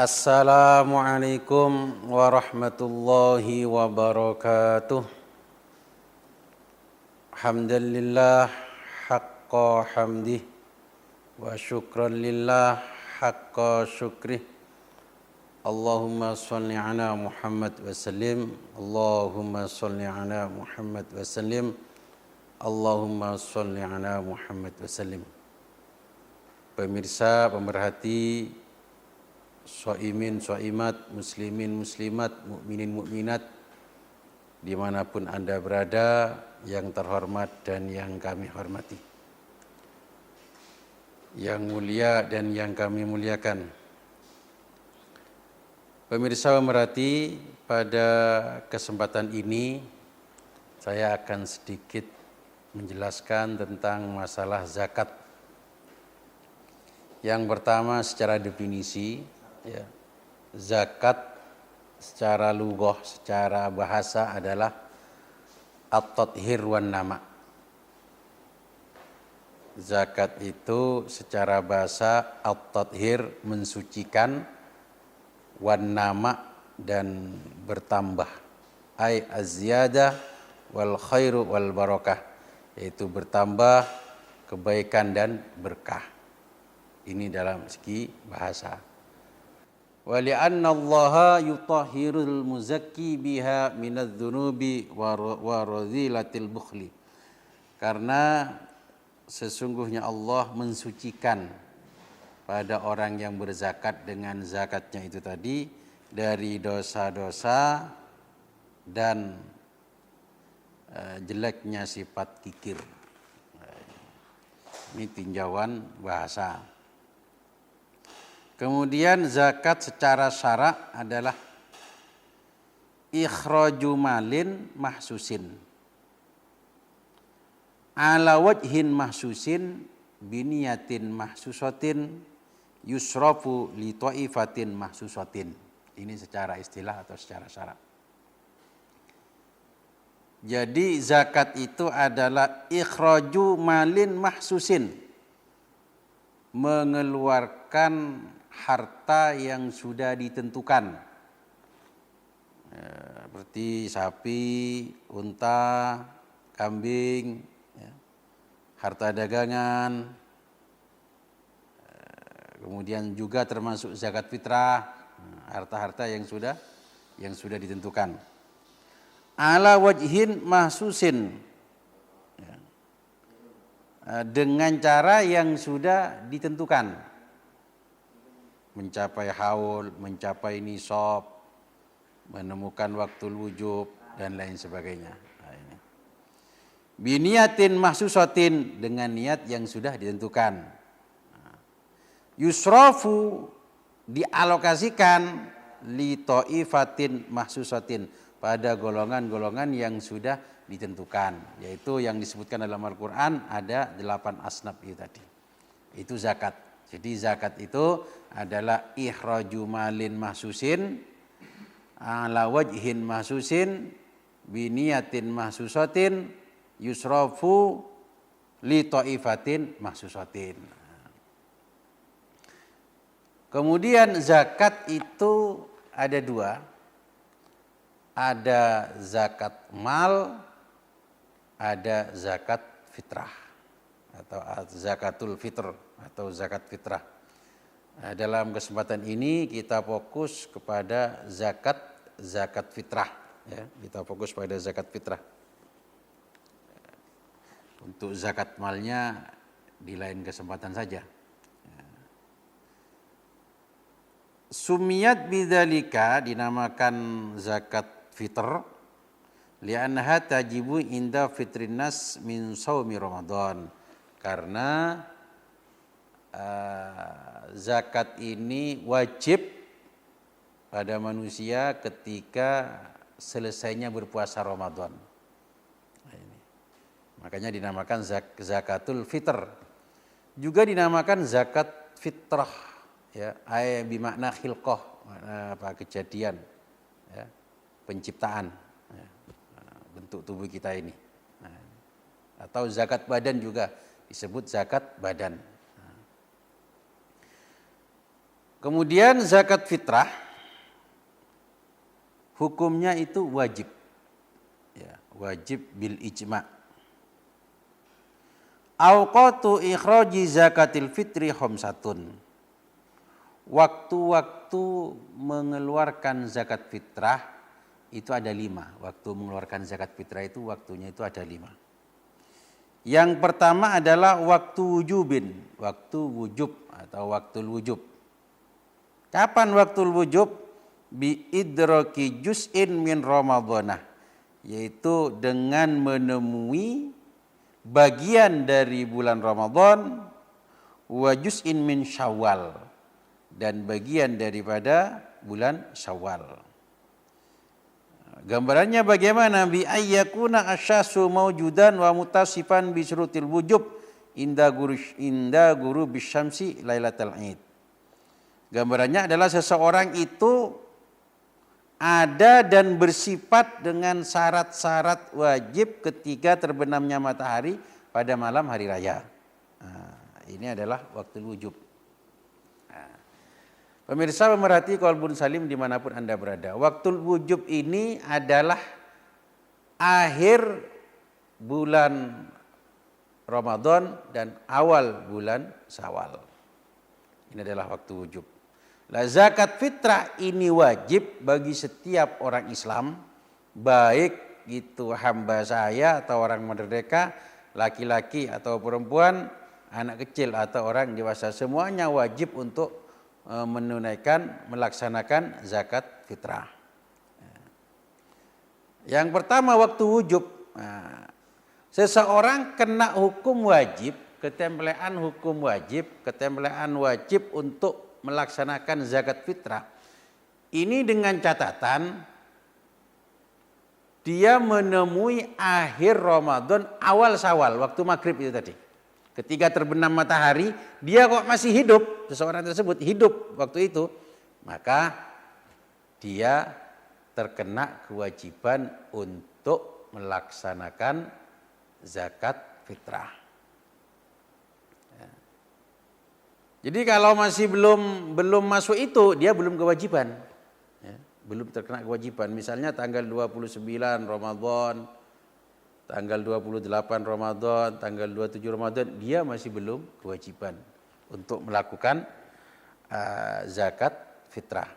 Assalamualaikum warahmatullahi wabarakatuh. Hamdalillah haqqa hamdih wa syukran lillah haqqa syukrih. Allahumma salli ala Muhammad wa sallim. Allahumma salli ala Muhammad wa sallim. Allahumma salli ala Muhammad wa sallim. Pemirsa, pemerhati, shaimin, shaimat, muslimin, muslimat, mukminin, mukminat, dimanapun Anda berada, yang terhormat dan yang kami hormati, yang mulia dan yang kami muliakan. Pemirsa pemerhati, pada kesempatan ini saya akan sedikit menjelaskan tentang masalah zakat. Yang pertama secara definisi, ya, zakat secara lughah, secara bahasa adalah at-tathhir wan nama. Zakat itu secara bahasa at-tathhir, mensucikan, wan nama, dan bertambah. Ai az-ziyadah wal khairu wal barakah, yaitu bertambah, kebaikan dan berkah. Ini dalam segi bahasa. Wa li'anna Allaha yutahhirul muzakki biha minadz-dzunubi wa radhilatil bukhli. Karena sesungguhnya Allah mensucikan pada orang yang berzakat dengan zakatnya itu tadi dari dosa-dosa dan jeleknya sifat kikir. Ini tinjauan bahasa. Kemudian zakat secara syara' adalah ikhraju malin mahsusin ala wajhin mahsusin biniyatin mahsusatin yusrafu li ta'ifatin mahsusatin. Ini secara istilah atau secara syara'. Jadi zakat itu adalah ikhraju malin mahsusin, mengeluarkan harta yang sudah ditentukan, seperti sapi, unta, kambing, ya, harta dagangan, kemudian juga termasuk zakat fitrah, harta-harta yang sudah ditentukan. Ala wajhin mahsusin, ya, dengan cara yang sudah ditentukan. Mencapai haul, mencapai nisab, menemukan waktu wujub, dan lain sebagainya. Nah, ini. Biniyatin mahsusatin, dengan niat yang sudah ditentukan. Yusrafu, dialokasikan, li ta'ifatin mahsusatin, pada golongan-golongan yang sudah ditentukan. Yaitu yang disebutkan dalam Al-Quran ada 8 asnaf itu tadi. Itu zakat. Jadi zakat itu adalah ikhraju malin mahsusin ala wajhin mahsusin biniyatin mahsusatin yusrafu li ta'ifatin mahsusatin. Kemudian zakat itu ada 2. Ada zakat mal, ada zakat fitrah atau zakatul fitr atau zakat fitrah. Nah, dalam kesempatan ini kita fokus kepada zakat fitrah, ya. Kita fokus pada zakat fitrah. Untuk zakat malnya di lain kesempatan saja. Sumiyat bidzalika, dinamakan zakat fitr, li'annaha tajibu inda fitrin nas min shaumi Ramadan. Karena zakat ini wajib pada manusia ketika selesainya berpuasa Ramadan. Nah, ini. Makanya dinamakan zakatul fitr. Juga dinamakan zakat fitrah, ya, ay bimakna khilqah, kejadian, ya, penciptaan, ya, bentuk tubuh kita ini. Nah, atau zakat badan juga disebut zakat badan. Kemudian zakat fitrah hukumnya itu wajib. Ya, wajib bil ijma'. Awqatu ikhraji zakatil fitri khamsatun. Waktu-waktu mengeluarkan zakat fitrah itu ada 5. Waktu mengeluarkan zakat fitrah itu waktunya itu ada 5. Yang pertama adalah waktu wujubin, waktu wujub atau waktu wujub. Kapan waktu wujub? Bi idraki juz'in min ramadhanah, yaitu dengan menemui bagian dari bulan Ramadan, wa juz'in min Syawal, dan bagian daripada bulan Syawal. Gambarannya bagaimana? Bi ayyakuna asyasu maujudan wa mutasifan bi syurutil wujub inda guru bisyamsi lailatul id. Gambarannya adalah seseorang itu ada dan bersifat dengan syarat-syarat wajib ketika terbenamnya matahari pada malam hari raya. Nah, ini adalah waktu wujub. Nah, pemirsa pemerhati Qalbun Salim dimanapun Anda berada. Waktu wujub ini adalah akhir bulan Ramadan dan awal bulan Syawal. Ini adalah waktu wujub. Lah zakat fitrah ini wajib bagi setiap orang Islam, baik itu hamba saya atau orang merdeka, laki-laki atau perempuan, anak kecil atau orang dewasa, semuanya wajib untuk melaksanakan zakat fitrah. Yang pertama waktu wujub. Nah, seseorang kena hukum wajib, ketemplean hukum wajib, ketemplean wajib untuk melaksanakan zakat fitrah. Ini dengan catatan dia menemui akhir Ramadan awal Syawal, waktu maghrib itu tadi. Ketika terbenam matahari, dia kok masih hidup, seseorang tersebut hidup waktu itu, maka dia terkena kewajiban untuk melaksanakan zakat fitrah. Jadi kalau masih belum masuk itu, dia belum kewajiban. Ya, belum terkena kewajiban. Misalnya tanggal 29 Ramadan, tanggal 28 Ramadan, tanggal 27 Ramadan, dia masih belum kewajiban untuk melakukan zakat fitrah.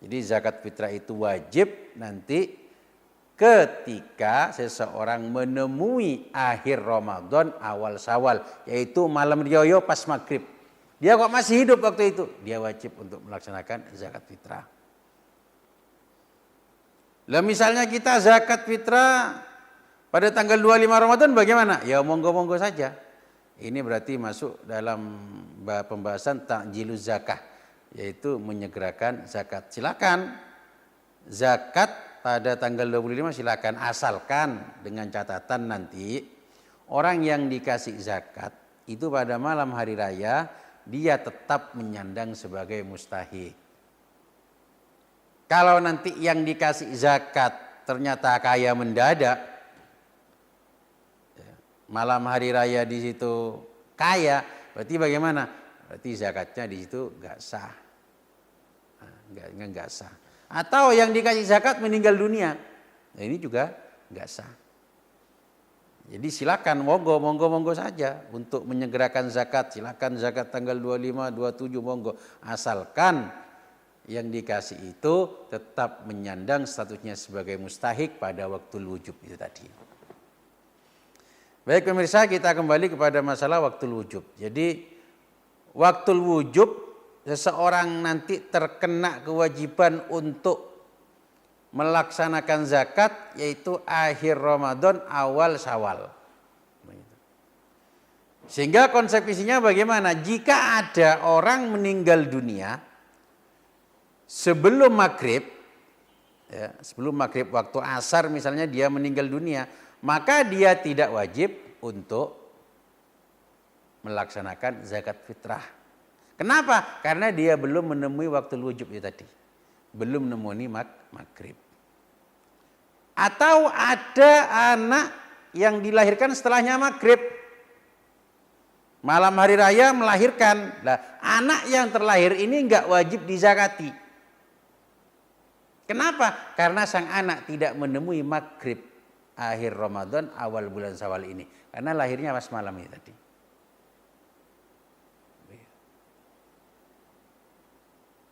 Jadi zakat fitrah itu wajib nanti ketika seseorang menemui akhir Ramadan awal Syawal, yaitu malam riyaya pas maghrib. Dia kok masih hidup waktu itu, dia wajib untuk melaksanakan zakat fitrah. Lah misalnya kita zakat fitrah pada tanggal 25 Ramadan bagaimana? Ya monggo-monggo saja. Ini berarti masuk dalam pembahasan ta'jiluz zakah, yaitu menyegerakan zakat. Silakan zakat pada tanggal 25 silakan, asalkan dengan catatan nanti orang yang dikasih zakat itu pada malam hari raya dia tetap menyandang sebagai mustahik. Kalau nanti yang dikasih zakat ternyata kaya mendadak, malam hari raya di situ kaya, berarti bagaimana? Berarti zakatnya di situ nggak sah, nggak sah. Atau yang dikasih zakat meninggal dunia, nah ini juga nggak sah. Jadi silakan monggo saja untuk menyegerakan zakat, silakan zakat tanggal 25, 27 monggo, asalkan yang dikasih itu tetap menyandang statusnya sebagai mustahik pada waktu wujub itu tadi. Baik pemirsa, kita kembali kepada masalah waktu wujub. Jadi waktu wujub seseorang nanti terkena kewajiban untuk melaksanakan zakat yaitu akhir Ramadan awal Syawal. Sehingga konsekuensinya bagaimana? Jika ada orang meninggal dunia sebelum maghrib, ya, sebelum maghrib waktu asar misalnya dia meninggal dunia, maka dia tidak wajib untuk melaksanakan zakat fitrah. Kenapa? Karena dia belum menemui waktu wujub itu tadi. Belum menemui maghrib. Atau ada anak yang dilahirkan setelahnya maghrib. malam hari raya melahirkan. Nah, anak yang terlahir ini enggak wajib dizakati. Kenapa? Karena sang anak tidak menemui maghrib akhir Ramadan awal bulan Syawal ini. Karena lahirnya pas malam ini tadi.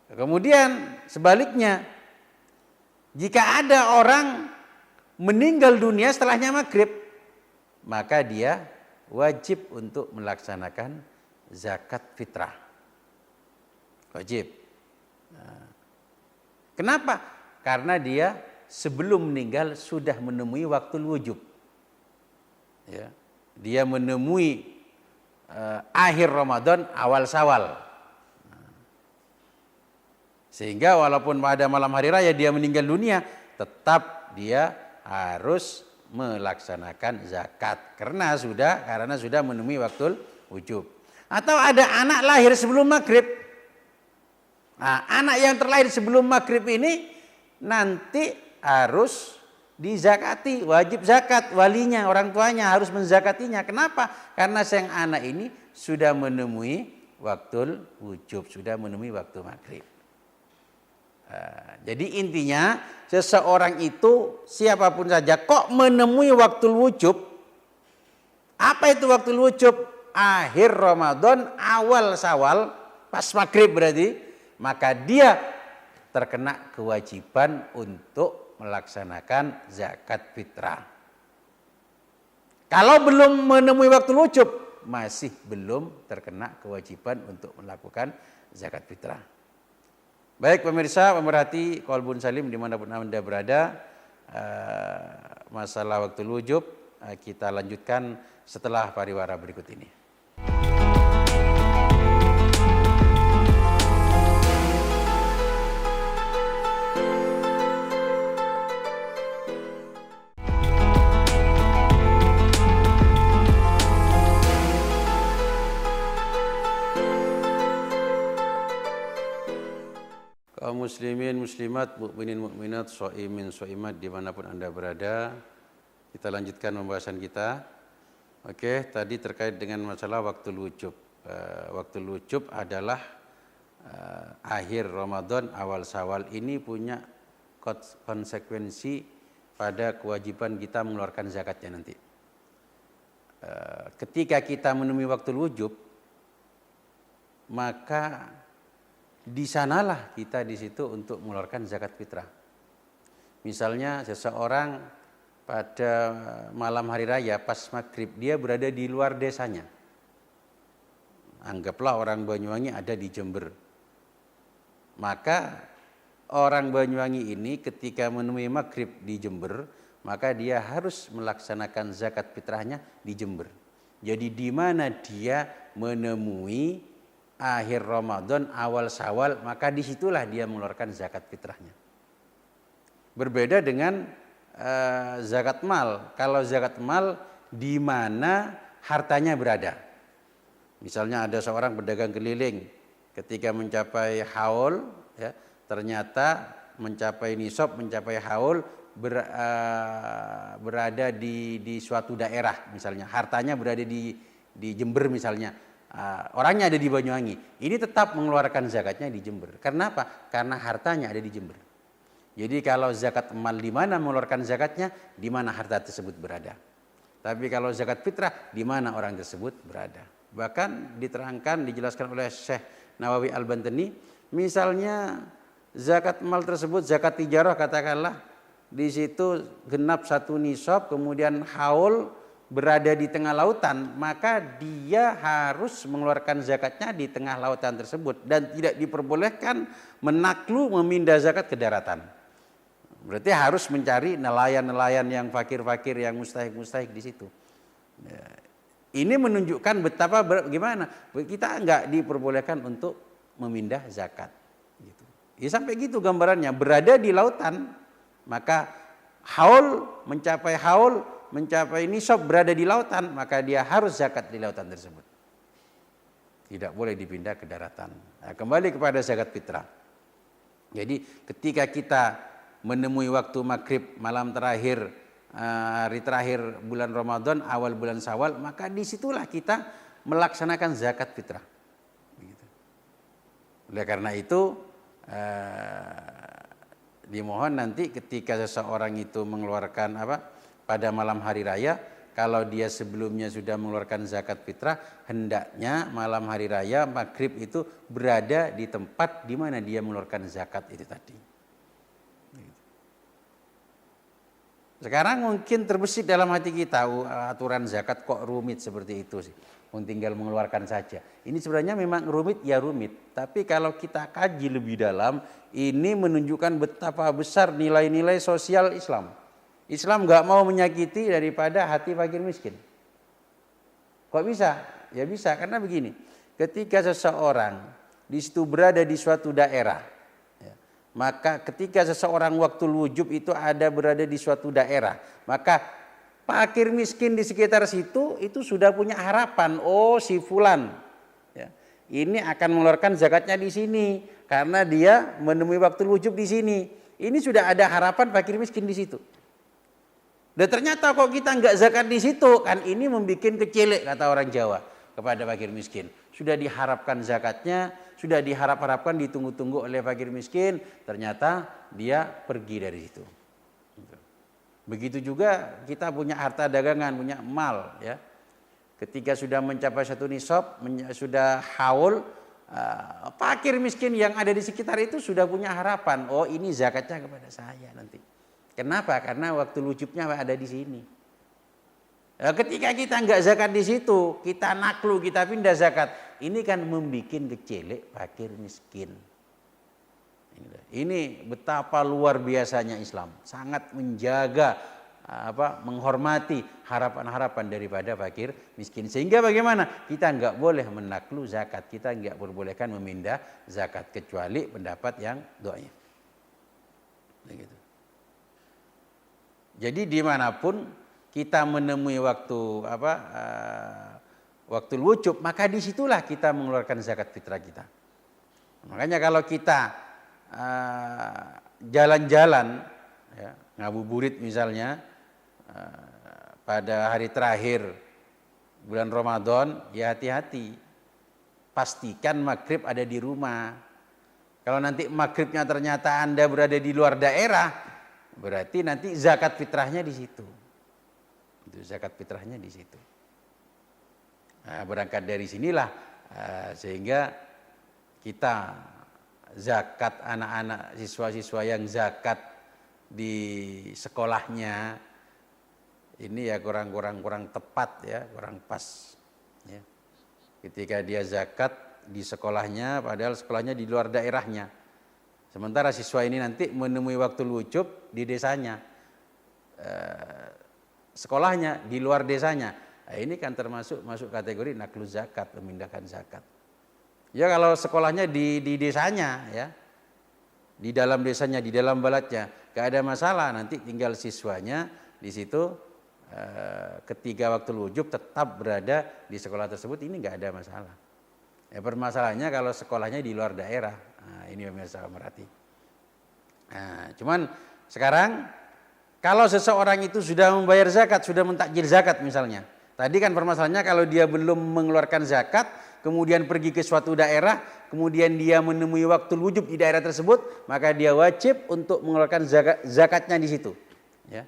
Kemudian sebaliknya, jika ada orang meninggal dunia setelahnya maghrib, maka dia wajib untuk melaksanakan zakat fitrah. Wajib. Nah, kenapa? Karena dia sebelum meninggal sudah menemui waktu wujub. Ya, dia menemui akhir Ramadan, awal Syawal. Sehingga walaupun pada malam hari raya dia meninggal dunia, tetap dia harus melaksanakan zakat karena sudah menemui waktu wujub. Atau ada anak lahir sebelum maghrib. Nah, anak yang terlahir sebelum maghrib ini nanti harus dizakati, wajib zakat, walinya, orang tuanya harus menzakatinya. Kenapa? Karena sang anak ini sudah menemui waktu wujub, sudah menemui waktu maghrib. Jadi intinya seseorang itu siapapun saja kok menemui waktu wujub. Apa itu waktu wujub? Akhir Ramadan, awal Syawal, pas maghrib berarti, maka dia terkena kewajiban untuk melaksanakan zakat fitrah. Kalau belum menemui waktu wujub, masih belum terkena kewajiban untuk melakukan zakat fitrah. Baik pemirsa, pemerhati Qalbun Salim dimanapun Anda berada, masalah waktu wujub kita lanjutkan setelah pariwara berikut ini. Kaum muslimin, muslimat, mukminin, mukminat, shaimin, shaimat dimanapun Anda berada, kita lanjutkan pembahasan kita. Oke, tadi terkait dengan masalah waktu wujub. Waktu wujub adalah akhir Ramadan, awal Syawal ini punya konsekuensi pada kewajiban kita mengeluarkan zakatnya nanti. Ketika kita menemui waktu wujub, maka di sanalah kita di situ untuk mengeluarkan zakat fitrah. Misalnya seseorang pada malam hari raya pas maghrib dia berada di luar desanya. Anggaplah orang Banyuwangi ada di Jember. Maka orang Banyuwangi ini ketika menemui maghrib di Jember, maka dia harus melaksanakan zakat fitrahnya di Jember. Jadi di mana dia menemui akhir Ramadan, awal Syawal, maka disitulah dia mengeluarkan zakat fitrahnya. Berbeda dengan zakat mal. Kalau zakat mal di mana hartanya berada. Misalnya ada seorang pedagang keliling, ketika mencapai haul, ya, ternyata mencapai nisab, mencapai haul, berada di suatu daerah, misalnya hartanya berada di Jember misalnya. Orangnya ada di Banyuwangi, ini tetap mengeluarkan zakatnya di Jember. Karena apa? Karena hartanya ada di Jember. Jadi kalau zakat mal di mana mengeluarkan zakatnya, di mana harta tersebut berada. Tapi kalau zakat fitrah, di mana orang tersebut berada. Bahkan diterangkan, dijelaskan oleh Syekh Nawawi Al-Bantani, misalnya zakat mal tersebut, zakat tijarah katakanlah, di situ genap 1 nisab, kemudian haul berada di tengah lautan, maka dia harus mengeluarkan zakatnya di tengah lautan tersebut dan tidak diperbolehkan memindah zakat ke daratan. Berarti harus mencari nelayan-nelayan yang fakir-fakir, yang mustahik-mustahik di situ. Ini menunjukkan betapa gimana kita enggak diperbolehkan untuk memindah zakat. Gitu. Ya sampai gitu gambarannya, berada di lautan, maka mencapai nisab berada di lautan, maka dia harus zakat di lautan tersebut. Tidak boleh dipindah ke daratan. Nah, kembali kepada zakat fitrah. Jadi ketika kita menemui waktu maghrib malam terakhir, hari terakhir bulan Ramadan, awal bulan Syawal, maka disitulah kita melaksanakan zakat fitrah. Begitu. Oleh karena itu dimohon nanti ketika seseorang itu mengeluarkan pada malam hari raya, kalau dia sebelumnya sudah mengeluarkan zakat fitrah, hendaknya malam hari raya maghrib itu berada di tempat di mana dia mengeluarkan zakat itu tadi. Sekarang mungkin terbesit dalam hati kita, aturan zakat kok rumit seperti itu sih. Tinggal mengeluarkan saja. Ini sebenarnya memang rumit ya rumit. Tapi kalau kita kaji lebih dalam, ini menunjukkan betapa besar nilai-nilai sosial Islam. Islam nggak mau menyakiti daripada hati fakir miskin. Kok bisa? Ya bisa, karena begini. Ketika seseorang di situ berada di suatu daerah, maka ketika seseorang waktu wujub itu berada di suatu daerah, maka fakir miskin di sekitar situ itu sudah punya harapan, oh si fulan ini akan mengeluarkan zakatnya di sini karena dia menemui waktu wujub di sini. Ini sudah ada harapan fakir miskin di situ. Dan ternyata kok kita nggak zakat di situ, kan ini membuat kecilek kata orang Jawa kepada fakir miskin. Sudah diharapkan zakatnya, sudah diharap-harapkan, ditunggu-tunggu oleh fakir miskin, ternyata dia pergi dari situ. Begitu juga kita punya harta dagangan, punya mal, ya. Ketika sudah mencapai satu nisab, sudah haul, fakir miskin yang ada di sekitar itu sudah punya harapan, oh ini zakatnya kepada saya nanti. Kenapa? Karena waktu wujubnya ada di sini. Ketika kita nggak zakat di situ, kita naklu, kita pindah zakat, ini kan membuat kecilek fakir miskin. Ini betapa luar biasanya Islam, sangat menjaga, menghormati harapan-harapan daripada fakir miskin. Sehingga bagaimana? Kita nggak boleh menaklu zakat, kita nggak perbolehkan memindah zakat kecuali pendapat yang dhaif. Begitu. Jadi dimanapun kita menemui waktu wujub, maka disitulah kita mengeluarkan zakat fitrah kita. Makanya kalau kita jalan-jalan, ya, ngabuburit misalnya pada hari terakhir bulan Ramadan, ya hati-hati, pastikan maghrib ada di rumah. Kalau nanti maghribnya ternyata Anda berada di luar daerah, berarti nanti zakat fitrahnya di situ. Itu zakat fitrahnya di situ. Nah, berangkat dari sinilah sehingga kita zakat anak-anak siswa-siswa yang zakat di sekolahnya ini ya kurang tepat, ya, kurang pas, ya. Ketika dia zakat di sekolahnya padahal sekolahnya di luar daerahnya. Sementara siswa ini nanti menemui waktu wujub di desanya. Sekolahnya di luar desanya. Nah, ini kan masuk kategori naklu zakat, memindahkan zakat. Ya kalau sekolahnya di desanya, ya, di dalam desanya, di dalam baladnya, gak ada masalah. Nanti tinggal siswanya di situ ketika waktu wujub tetap berada di sekolah tersebut, ini gak ada masalah. Ya, permasalahannya kalau sekolahnya di luar daerah, nah, ini masalah berarti. Nah, cuman sekarang kalau seseorang itu sudah membayar zakat, sudah mentakjil zakat misalnya. Tadi kan permasalahannya kalau dia belum mengeluarkan zakat, kemudian pergi ke suatu daerah, kemudian dia menemui waktu wujub di daerah tersebut, maka dia wajib untuk mengeluarkan zakatnya di situ. Ya.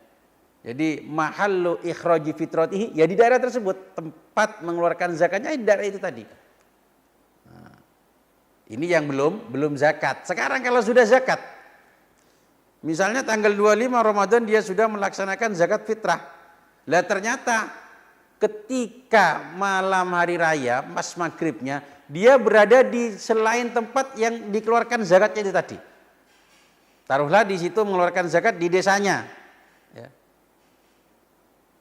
Jadi mahallu ikhraji fitratihi, ya di daerah tersebut, tempat mengeluarkan zakatnya di daerah itu tadi. Nah, ini yang belum zakat. Sekarang kalau sudah zakat, misalnya tanggal 25 Ramadan dia sudah melaksanakan zakat fitrah. Lah ternyata ketika malam hari raya, pas maghribnya, dia berada di selain tempat yang dikeluarkan zakatnya itu tadi. Taruhlah di situ mengeluarkan zakat di desanya. Ya.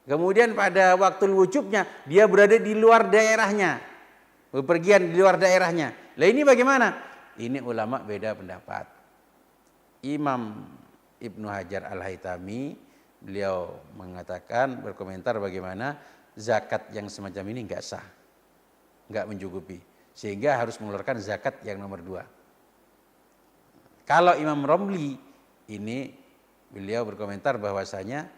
Kemudian pada waktu wujubnya, dia berada di luar daerahnya. Bepergian di luar daerahnya. Lah ini bagaimana? Ini ulama beda pendapat. Imam Ibnu Hajar Al-Haytami, beliau mengatakan, berkomentar bagaimana zakat yang semacam ini enggak sah, enggak mencukupi, sehingga harus mengeluarkan zakat yang nomor 2. Kalau Imam Romli ini, beliau berkomentar bahwasanya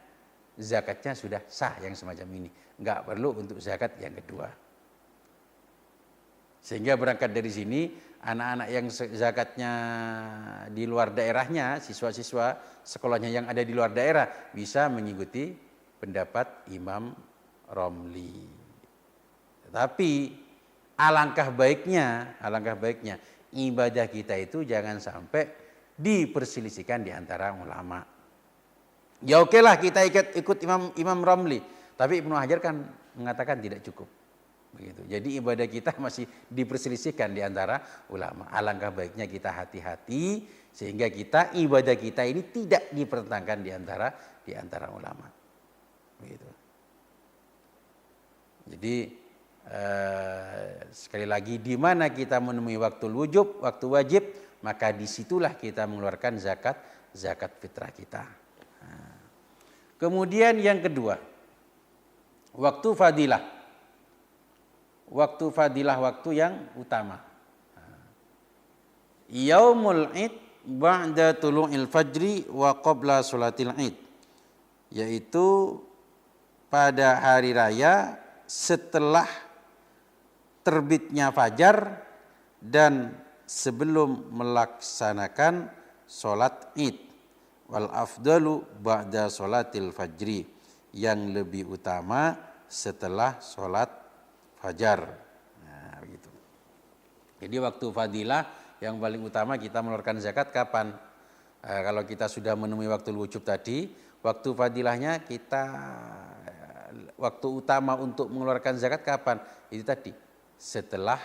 zakatnya sudah sah yang semacam ini, enggak perlu untuk zakat yang kedua. Sehingga berangkat dari sini anak-anak yang zakatnya di luar daerahnya, siswa-siswa sekolahnya yang ada di luar daerah bisa mengikuti pendapat Imam Romli. Tapi alangkah baiknya ibadah kita itu jangan sampai diperselisihkan di antara ulama. Ya oke lah kita ikut Imam Romli, tapi Ibnu Hajar kan mengatakan tidak cukup. Begitu. Jadi ibadah kita masih diperselisihkan di antara ulama. Alangkah baiknya kita hati-hati sehingga ibadah kita ini tidak dipertentangkan di antara ulama. Begitu. Jadi sekali lagi di mana kita menemui waktu wajib, maka disitulah kita mengeluarkan zakat fitrah kita. Nah. Kemudian yang kedua, waktu fadilah. Waktu yang utama. Yaumul Id ba'da tulu'il fajri wa qabla sholatil Id. Yaitu pada hari raya setelah terbitnya fajar dan sebelum melaksanakan sholat Id. Wal afdalu ba'da sholatil fajri. Yang lebih utama setelah sholat fajar. Nah, begitu. Jadi waktu fadilah yang paling utama kita mengeluarkan zakat kapan? Kalau kita sudah menemui waktu wujub tadi, waktu fadilahnya waktu utama untuk mengeluarkan zakat kapan? Itu tadi, setelah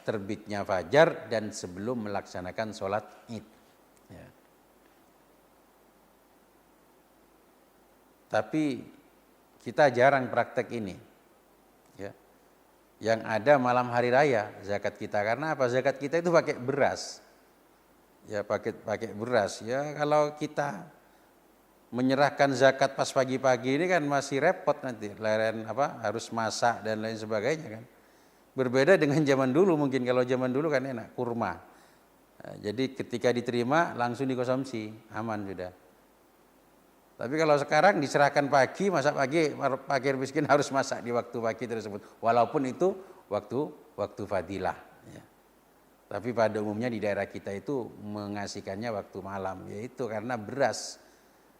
terbitnya fajar dan sebelum melaksanakan sholat Id. Ya. Tapi kita jarang praktek ini. Ya. Yang ada malam hari raya zakat kita, karena apa? Zakat kita itu pakai beras. Ya, pakai beras. Ya, kalau kita menyerahkan zakat pas pagi-pagi ini kan masih repot nanti, harus masak dan lain sebagainya kan. Berbeda dengan zaman dulu, mungkin kalau zaman dulu kan enak kurma. Nah, jadi ketika diterima langsung dikonsumsi, aman sudah. Tapi kalau sekarang diserahkan pagi, masak pagi, fakir miskin harus masak di waktu pagi tersebut. Walaupun itu waktu fadilah. Ya. Tapi pada umumnya di daerah kita itu mengasihkannya waktu malam. Yaitu karena beras.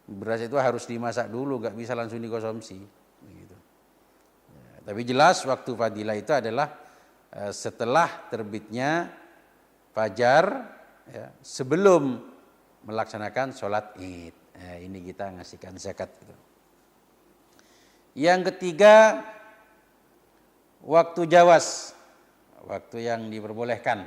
Beras itu harus dimasak dulu, gak bisa langsung dikonsumsi. Begitu. Ya, tapi jelas waktu fadilah itu adalah setelah terbitnya fajar, ya, sebelum melaksanakan sholat Id. Ini kita ngasihkan zakat. Yang ketiga, waktu jawas, waktu yang diperbolehkan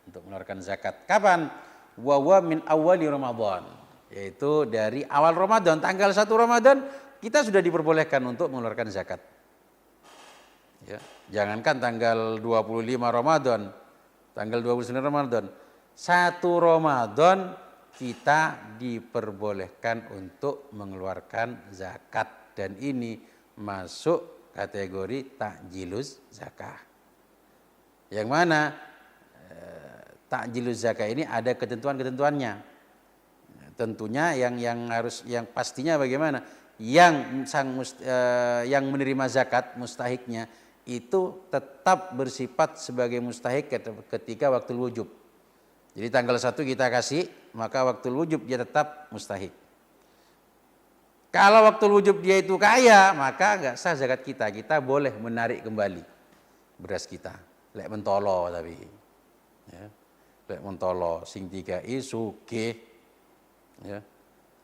untuk mengeluarkan zakat. Kapan? Wa min awali Ramadan, yaitu dari awal Ramadan, tanggal 1 Ramadan kita sudah diperbolehkan untuk mengeluarkan zakat. Ya, jangankan tanggal 25 Ramadan, tanggal 29 Ramadan, 1 Ramadan kita diperbolehkan untuk mengeluarkan zakat, dan ini masuk kategori takjiluz zakah. Yang mana takjiluz zakah ini ada ketentuan-ketentuannya. Tentunya yang pastinya bagaimana? Yang menerima zakat mustahiknya itu tetap bersifat sebagai mustahik ketika waktu wujub. Jadi tanggal 1 kita kasih, maka waktu wujub dia tetap mustahik. Kalau waktu wujub dia itu kaya, maka enggak sah zakat kita. Kita boleh menarik kembali beras kita. Lek mentolo tapi. Ya. Lek mentolo sing 3i sugih. Ya.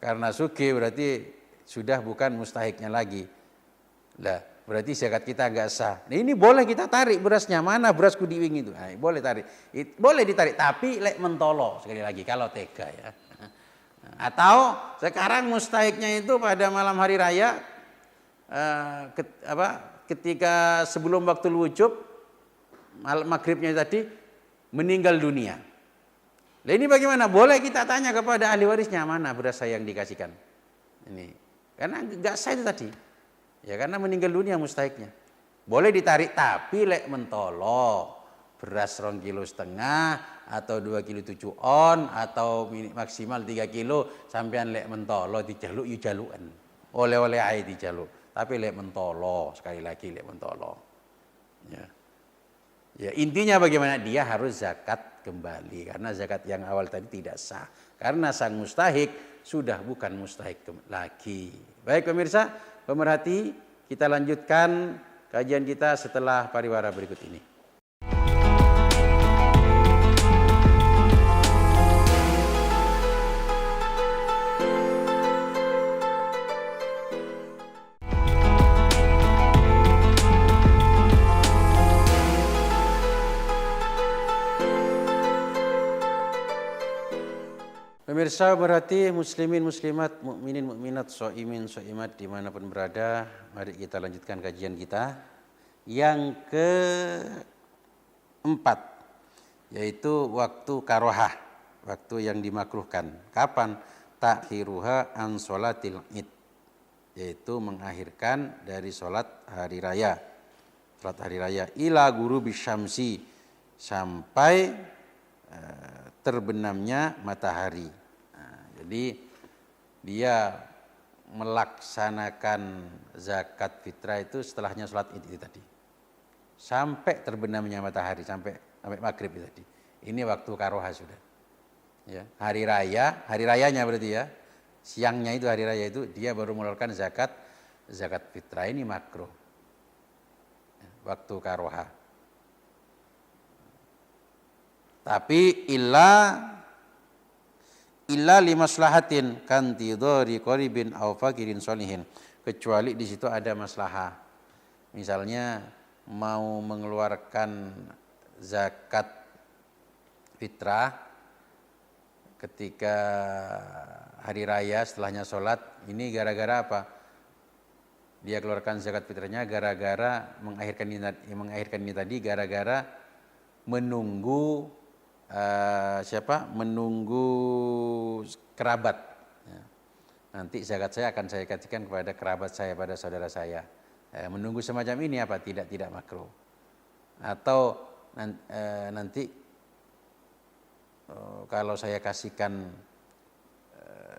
Karena sugih berarti sudah bukan mustahiknya lagi. Lah, berarti zakat kita enggak sah. Nah, ini boleh kita tarik berasnya. Mana berasku diwing itu? Nah, boleh tarik. Boleh ditarik, tapi lek mentolo sekali lagi kalau tega ya. Atau sekarang mustahiknya itu pada malam hari raya ketika sebelum waktu wujub maghribnya tadi meninggal dunia. Nah, ini bagaimana? Boleh kita tanya kepada ahli warisnya, mana beras saya yang dikasihkan. Ini karena enggak sah itu tadi. Ya karena meninggal dunia mustahiknya. Boleh ditarik, tapi lek mentolo beras 2,5 kilo atau 2,7 kilo on atau maksimal 3 kilo sampean lek mentolo dijaluk yu jalukan. Oleh-oleh ae dijaluk. Tapi lek mentolo, sekali lagi lek mentolo. Ya. Ya, intinya bagaimana? Dia harus zakat kembali karena zakat yang awal tadi tidak sah. Karena sang mustahik sudah bukan mustahik lagi. Baik pemirsa, pemerhati, kita lanjutkan kajian kita setelah pariwara berikut ini. Pemirsa berarti muslimin muslimat, mukminin mukminat, shaimin shaimat dimanapun berada, mari kita lanjutkan kajian kita yang keempat, yaitu waktu karohah, waktu yang dimakruhkan. Kapan? Takhiruha an sholatil id, yaitu mengakhirkan dari sholat hari raya, ila ghurubi syamsi, sampai terbenamnya matahari. Jadi dia melaksanakan zakat fitrah itu setelahnya sholat id itu tadi, sampai terbenamnya matahari, sampai maghrib itu tadi. Ini waktu karoha sudah. Ya, hari rayanya berarti ya, siangnya itu hari raya itu dia baru mengeluarkan zakat fitrah, ini makruh. Waktu karoha. Tapi illa limaslahatin kan tidori qaribin aw fakirin solihin, kecuali di situ ada maslahah. Misalnya mau mengeluarkan zakat fitrah ketika hari raya setelahnya sholat, ini gara-gara apa? Dia keluarkan zakat fitrahnya gara-gara mengakhirkan ini tadi gara-gara menunggu menunggu kerabat. Ya. Nanti zakat saya akan saya kasihkan kepada kerabat saya, pada saudara saya. Menunggu semacam ini apa? Tidak makruh. Atau nanti kalau saya kasihkan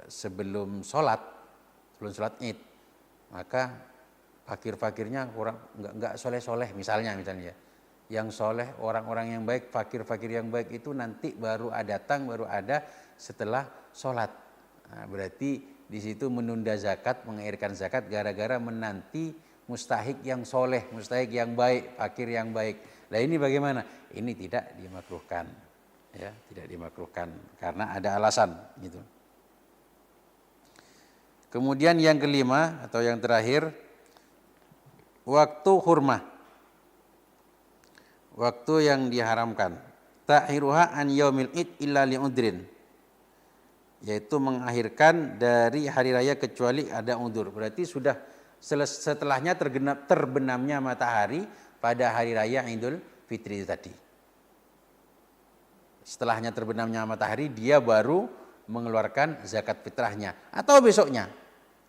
sebelum sholat id, maka fakir-fakirnya kurang nggak soleh misalnya. Yang soleh, orang-orang yang baik, fakir-fakir yang baik itu nanti baru ada setelah sholat. Nah, berarti di situ menunda zakat, mengakhirkan zakat gara-gara menanti mustahik yang soleh, mustahik yang baik, fakir yang baik. Nah ini bagaimana? Ini tidak dimakruhkan, ya, tidak dimakruhkan karena ada alasan gitu. Kemudian yang kelima atau yang terakhir, waktu hurmah. Waktu yang diharamkan. Ta'khiruha an yaumil id illa li'udrin, yaitu mengakhirkan dari hari raya kecuali ada udzur. Berarti sudah setelahnya terbenamnya matahari pada hari raya Idul Fitri tadi. Setelahnya terbenamnya matahari dia baru mengeluarkan zakat fitrahnya, atau besoknya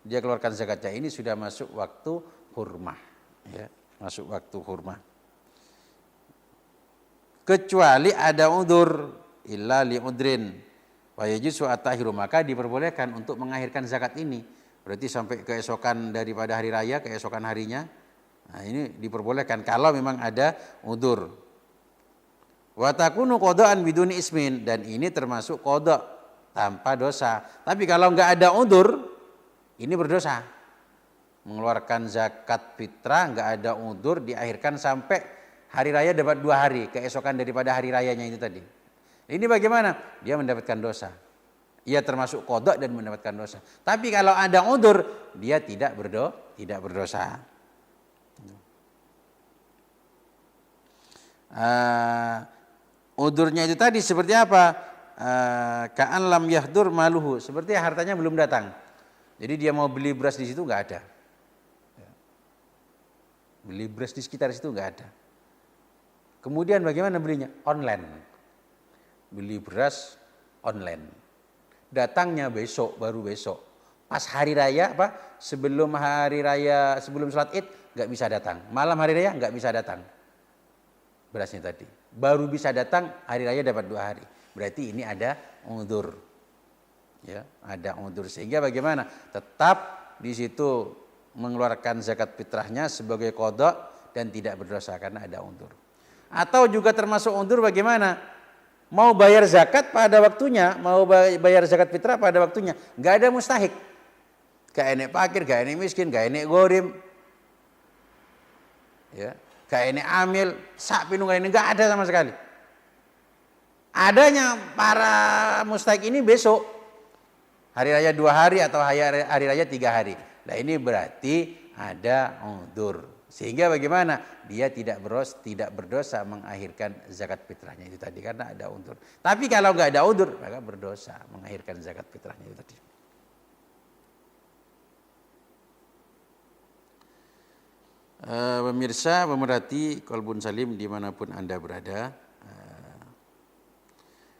dia keluarkan zakatnya. Ini sudah masuk waktu hurmah, ya, masuk waktu hurmah. Kecuali ada udzur, illa li udrin wa yajuzu at-ta'khiru, maka diperbolehkan untuk mengakhirkan zakat ini. Berarti sampai keesokan daripada hari raya, keesokan harinya. Nah, ini diperbolehkan kalau memang ada udzur. Wa takunu qada'an biduni ismin, dan ini termasuk qada tanpa dosa. Tapi kalau enggak ada udzur, ini berdosa. Mengeluarkan zakat fitrah enggak ada udzur, diakhirkan sampai hari raya dapat 2 hari, keesokan daripada hari rayanya itu tadi. Ini bagaimana? Dia mendapatkan dosa. Ia termasuk qada dan mendapatkan dosa. Tapi kalau ada udzur, dia tidak berdosa. Udzurnya itu tadi seperti apa? Ka'an lam yahdur maluhu, seperti hartanya belum datang. Jadi dia mau beli beras di situ enggak ada. Beli beras di sekitar situ enggak ada. Kemudian bagaimana belinya? Online. Beli beras online. Datangnya besok, baru besok. Pas hari raya sebelum hari raya, sebelum sholat id enggak bisa datang. Malam hari raya enggak bisa datang. Berasnya tadi. Baru bisa datang hari raya dapat 2 hari. Berarti ini ada udzur. Ya, ada udzur, sehingga bagaimana? Tetap di situ mengeluarkan zakat fitrahnya sebagai qada dan tidak berdosa karena ada udzur. Atau juga termasuk undur bagaimana? Mau bayar zakat pada waktunya, mau bayar zakat fitrah pada waktunya, nggak ada mustahik. Gak enek fakir, gak enek miskin, gak enek gorim, ya, gak enek amil, sak pinung gak enek, gak ada sama sekali. Adanya para mustahik ini besok, hari raya 2 hari atau hari raya 3 hari. Nah ini berarti ada undur. Sehingga bagaimana? Dia tidak berdosa mengakhirkan zakat fitrahnya itu tadi karena ada undur. Tapi kalau nggak ada undur, maka berdosa mengakhirkan zakat fitrahnya itu tadi. Pemirsa, pemerhati Kolbun Salim dimanapun Anda berada.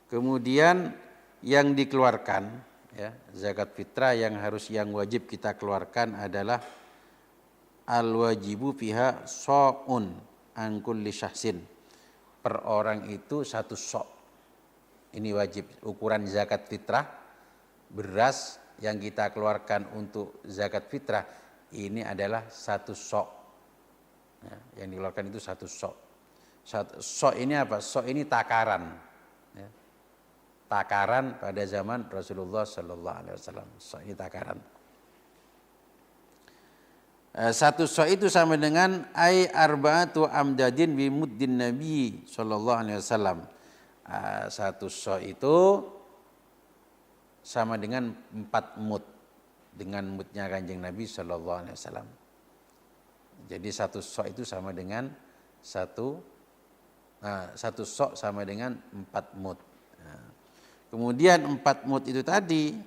Kemudian yang dikeluarkan, ya, zakat fitrah yang wajib kita keluarkan adalah al-wajibu fiha so'un an kulli syahsin. Per orang itu 1 so'. Ini wajib. Ukuran zakat fitrah, beras yang kita keluarkan untuk zakat fitrah, ini adalah 1 so'. Ya, yang dikeluarkan itu 1 so'. So' ini apa? So' ini takaran. Ya. Takaran pada zaman Rasulullah Sallallahu Alaihi Wasallam. So' ini takaran. 1 so' itu sama dengan ay arba'atu amdadin bi muddin Nabi Sallallahu Alaihi Wasallam. 1 so' itu sama dengan 4 mud, dengan mudnya Kanjeng Nabi Sallallahu Alaihi Wasallam. Jadi 1 so' itu sama dengan 1 so' sama dengan 4 mud. Kemudian 4 mud itu tadi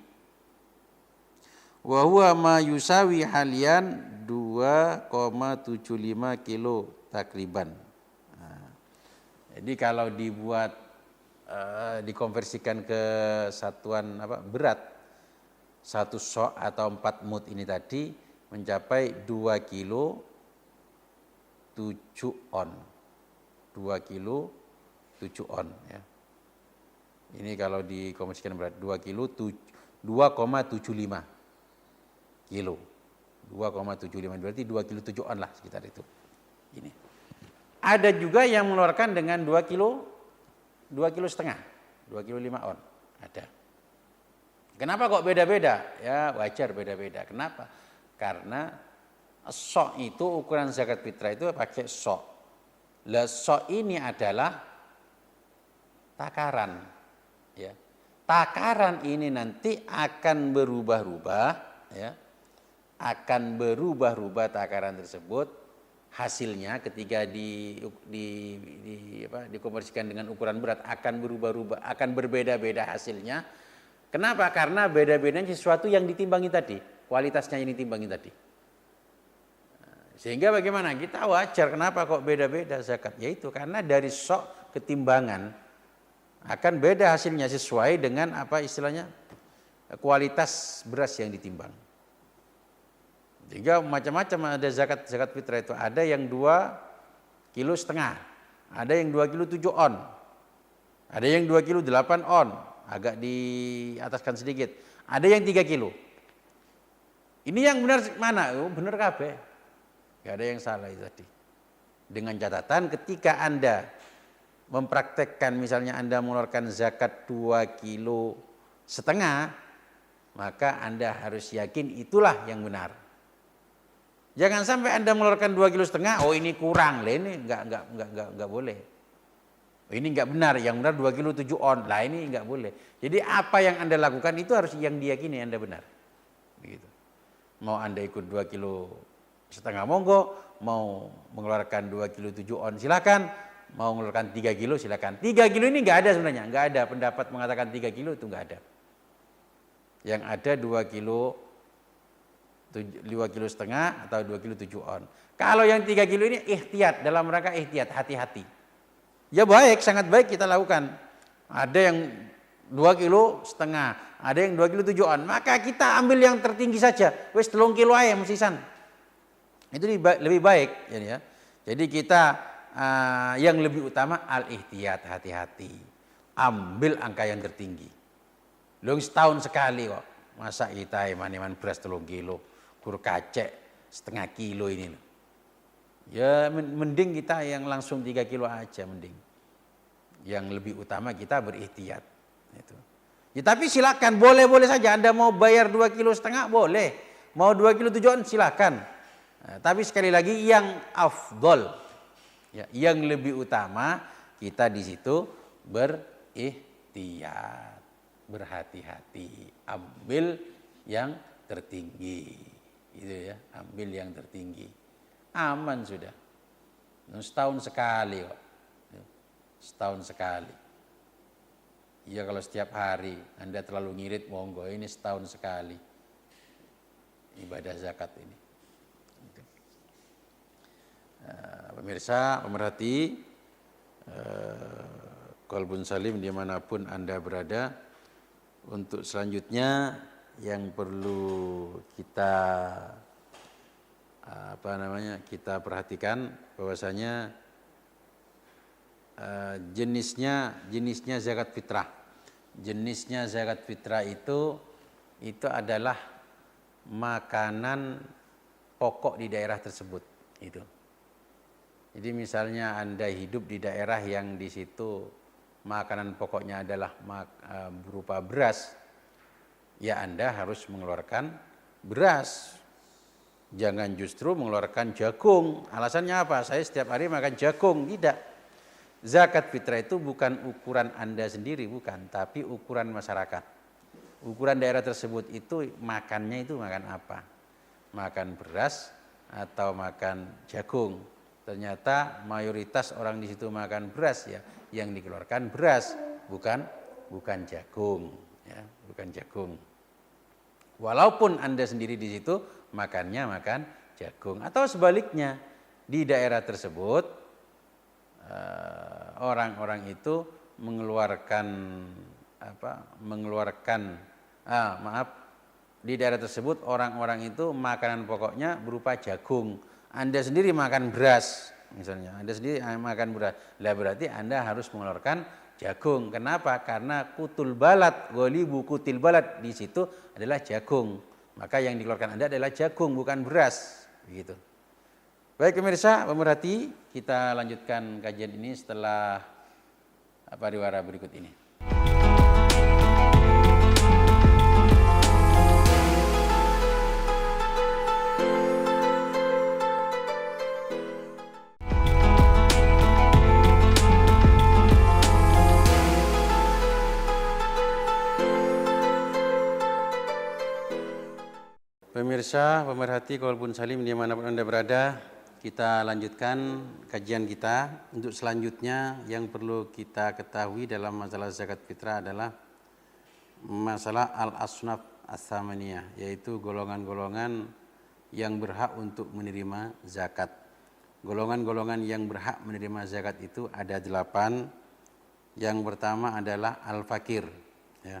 wa huwa ma yusawi halian 2,75 kilo takriban. Jadi kalau dibuat dikonversikan ke satuan berat, 1 so' atau 4 mud ini tadi mencapai 2 kilo 7 on. 2 kilo 7 on, ya. Ini kalau dikonversikan berat 2 kilo 2,75 kilo. 2,75 berarti 2 kilo 7 on lah sekitar itu. Ini. Ada juga yang mengeluarkan dengan 2 kilo setengah, 2 kilo 5 on. Ada. Kenapa kok beda-beda? Ya wajar beda-beda. Kenapa? Karena so' itu ukuran zakat fitrah itu pakai so'. Lah so' ini adalah takaran. Ya. Takaran ini nanti akan berubah-ubah, ya. Akan berubah-ubah takaran tersebut hasilnya ketika dikonversikan dengan ukuran berat akan berubah-ubah, akan berbeda-beda hasilnya. Kenapa? Karena beda-bedanya sesuatu yang ditimbangi tadi, kualitasnya yang ditimbangi tadi. Sehingga bagaimana? Kita wajar kenapa kok beda-beda zakat? Yaitu karena dari sok ketimbangan akan beda hasilnya sesuai dengan apa istilahnya kualitas beras yang ditimbang. Sehingga macam-macam ada zakat fitrah itu. Ada yang 2,5 kilo, ada yang 2 kilo 7 on, ada yang 2 kilo 8 on, agak di ataskan sedikit. Ada yang 3 kilo. Ini yang benar mana? Oh, benar kabeh. Gak ada yang salah itu tadi. Dengan catatan ketika Anda mempraktekkan misalnya Anda mengeluarkan zakat 2,5 kilo, maka Anda harus yakin itulah yang benar. Jangan sampai Anda mengeluarkan 2,5 kilo, oh ini kurang, lah ini enggak boleh. Oh, ini enggak benar, yang benar 2 kilo 7 on, lah ini enggak boleh. Jadi apa yang Anda lakukan itu harus yang diyakini Anda benar. Begitu. Mau Anda ikut 2,5 kilo monggo, mau mengeluarkan 2 kilo 7 on silakan, mau mengeluarkan 3 kilo silakan. 3 kilo ini enggak ada sebenarnya, enggak ada pendapat mengatakan 3 kilo itu enggak ada. Yang ada 2 kilo 5,5 kilo atau 2 kilo 7 on. Kalau yang 3 kilo ini ihtiyat, dalam rangka ihtiyat, hati-hati. Ya baik, sangat baik kita lakukan. Ada yang 2,5 kilo, ada yang 2 kilo 7 on. Maka kita ambil yang tertinggi saja. Wis 3 kilo aja mesisan. Itu lebih baik. Ya. Jadi kita yang lebih utama al-ihtiyat, hati-hati. Ambil angka yang tertinggi. Long setahun sekali kok. Masa kita iman beras 3 kilo. Kur kacek 0,5 kilo ini. Ya mending kita yang langsung 3 kilo aja mending. Yang lebih utama kita berihtiyat. Itu. Ya, tapi silakan, boleh-boleh saja. Anda mau bayar 2,5 kilo boleh. Mau 2,7 kilo silakan. Nah, tapi sekali lagi yang afdol, ya, yang lebih utama kita di situ berihtiyat, berhati-hati, ambil yang tertinggi, gitu ya, ambil yang tertinggi, aman sudah. Setahun sekali kok, setahun sekali. Ya kalau setiap hari Anda terlalu ngirit, monggo, ini setahun sekali ibadah zakat ini. Pemirsa, pemerhati, Qalbun Salim dimanapun Anda berada, untuk selanjutnya yang perlu kita kita perhatikan bahwasanya jenisnya zakat fitrah. Jenisnya zakat fitrah itu adalah makanan pokok di daerah tersebut. Itu. Jadi misalnya Anda hidup di daerah yang di situ makanan pokoknya adalah berupa beras, ya Anda harus mengeluarkan beras. Jangan justru mengeluarkan jagung. Alasannya apa? Saya setiap hari makan jagung. Tidak. Zakat fitrah itu bukan ukuran Anda sendiri, bukan, tapi ukuran masyarakat. Ukuran daerah tersebut itu makannya itu makan apa? Makan beras atau makan jagung. Ternyata mayoritas orang di situ makan beras, ya, yang dikeluarkan beras, bukan jagung, ya, bukan jagung. Walaupun Anda sendiri di situ makannya makan jagung, atau sebaliknya di daerah tersebut orang-orang itu di daerah tersebut orang-orang itu makanan pokoknya berupa jagung. Anda sendiri makan beras, misalnya Anda sendiri makan beras, lah berarti Anda harus mengeluarkan jagung. Kenapa? Karena kutul balad, ghalibu kutil balad, di situ adalah jagung. Maka yang dikeluarkan Anda adalah jagung, bukan beras, begitu. Baik pemirsa, pemerhati, kita lanjutkan kajian ini setelah pariwara berikut ini. Pemirsa, pemerhati Qalbun Salim dimanapun Anda berada, kita lanjutkan kajian kita. Untuk selanjutnya yang perlu kita ketahui dalam masalah zakat fitrah adalah masalah al-asnaf as-samaniyah, yaitu golongan-golongan yang berhak untuk menerima zakat. Golongan-golongan yang berhak menerima zakat itu ada 8. Yang pertama adalah al-fakir, ya.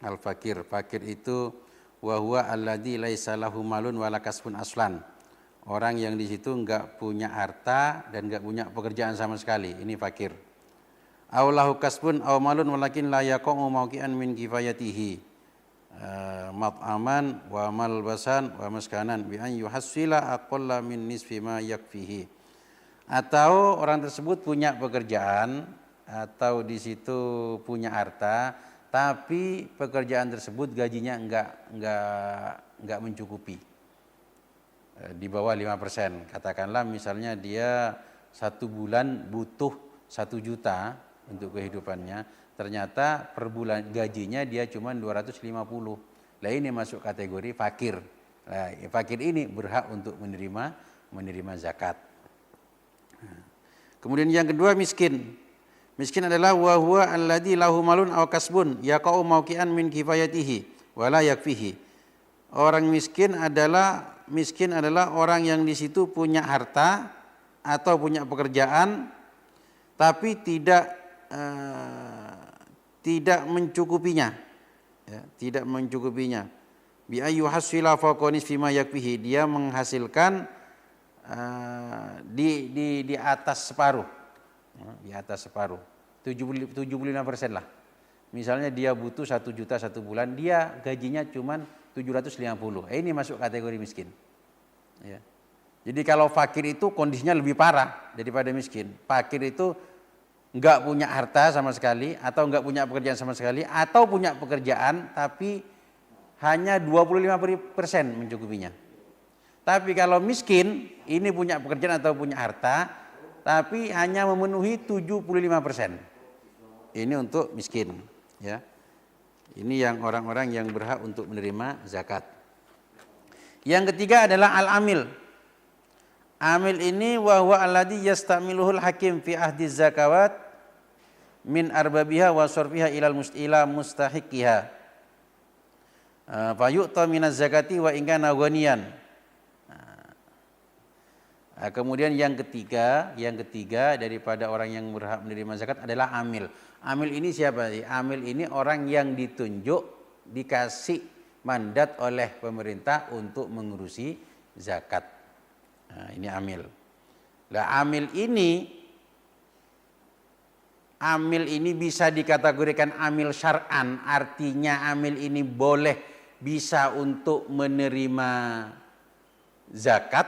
Al-fakir, fakir itu wa huwa alladzi laisa lahu malun wala kasbun aslan. Orang yang di situ enggak punya harta dan enggak punya pekerjaan sama sekali, ini fakir. Aw lahu kasbun aw malun walakin la yaqau mauqian min kifayatihi. Mat'aman wa malbasan wa maskanan bi an yuhassila aqalla min nisfi ma yakfihi. Atau orang tersebut punya pekerjaan atau di situ punya harta, tapi pekerjaan tersebut gajinya enggak mencukupi. Di bawah 5%. Katakanlah misalnya dia 1 bulan butuh 1 juta untuk kehidupannya, ternyata per bulan gajinya dia cuma 250. Lah ini masuk kategori fakir. Nah, fakir ini berhak untuk menerima zakat. Kemudian yang kedua miskin. Miskin adalah wa huwa alladzi lahu malun aw kasbun yaqau mauqian min kifayatihi wa la yakfihi. Orang miskin adalah orang yang di situ punya harta atau punya pekerjaan tapi tidak mencukupinya, ya, tidak mencukupinya. Bi ayyu hasila faqonis fima yakfihi, dia menghasilkan di atas separuh, di atas separuh, 75% lah. Misalnya dia butuh 1 juta 1 bulan, dia gajinya cuman 750. Ini masuk kategori miskin. Ya. Jadi kalau fakir itu kondisinya lebih parah daripada miskin. Fakir itu nggak punya harta sama sekali, atau nggak punya pekerjaan sama sekali, atau punya pekerjaan tapi hanya 25% mencukupinya. Tapi kalau miskin, ini punya pekerjaan atau punya harta, tapi hanya memenuhi 75%. Ini untuk miskin, ya. Ini yang orang-orang yang berhak untuk menerima zakat. Yang ketiga adalah al-amil. Amil ini wa huwa alladhi yastamiluhul hakim fi ahdi zakawat min arbabiha wa sarfiha ila mustahiqiha. Fa yu'ta minaz zakati wa in kana ghaniyan. Kemudian yang ketiga daripada orang yang berhak menerima zakat adalah amil. Amil ini siapa sih? Amil ini orang yang ditunjuk, dikasih mandat oleh pemerintah untuk mengurusi zakat. Nah, ini amil. Nah, amil ini bisa dikategorikan amil syar'an, artinya amil ini boleh bisa untuk menerima zakat,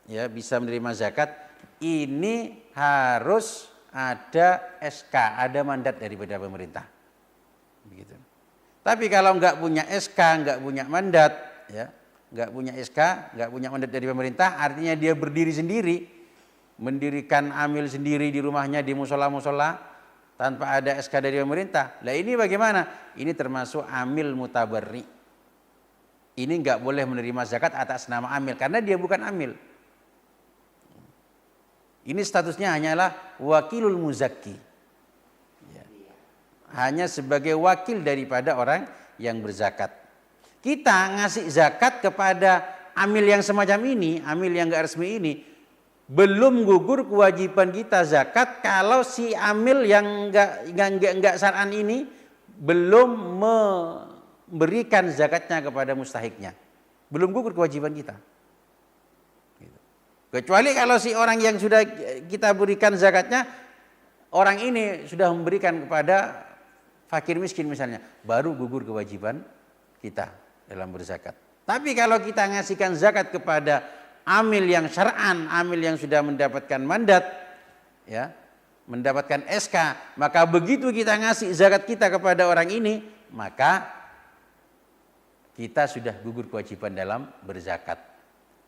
ya, bisa menerima zakat. Ini harus ada SK, ada mandat daripada pemerintah. Begitu. Tapi kalau nggak punya SK, nggak punya mandat, ya, nggak punya SK, nggak punya mandat dari pemerintah, artinya dia berdiri sendiri, mendirikan amil sendiri di rumahnya, di musola-musola, tanpa ada SK dari pemerintah. Lah ini bagaimana? Ini termasuk amil mutabarri. Ini nggak boleh menerima zakat atas nama amil, karena dia bukan amil. Ini statusnya hanyalah wakilul muzakki. Ya. Hanya sebagai wakil daripada orang yang berzakat. Kita ngasih zakat kepada amil yang semacam ini, amil yang enggak resmi ini, belum gugur kewajiban kita zakat kalau si amil yang enggak syar'an ini belum memberikan zakatnya kepada mustahiknya. Belum gugur kewajiban kita. Kecuali kalau si orang yang sudah kita berikan zakatnya, orang ini sudah memberikan kepada fakir miskin misalnya, baru gugur kewajiban kita dalam berzakat. Tapi kalau kita ngasihkan zakat kepada amil yang syar'an, amil yang sudah mendapatkan mandat, ya, mendapatkan SK, maka begitu kita ngasih zakat kita kepada orang ini, maka kita sudah gugur kewajiban dalam berzakat.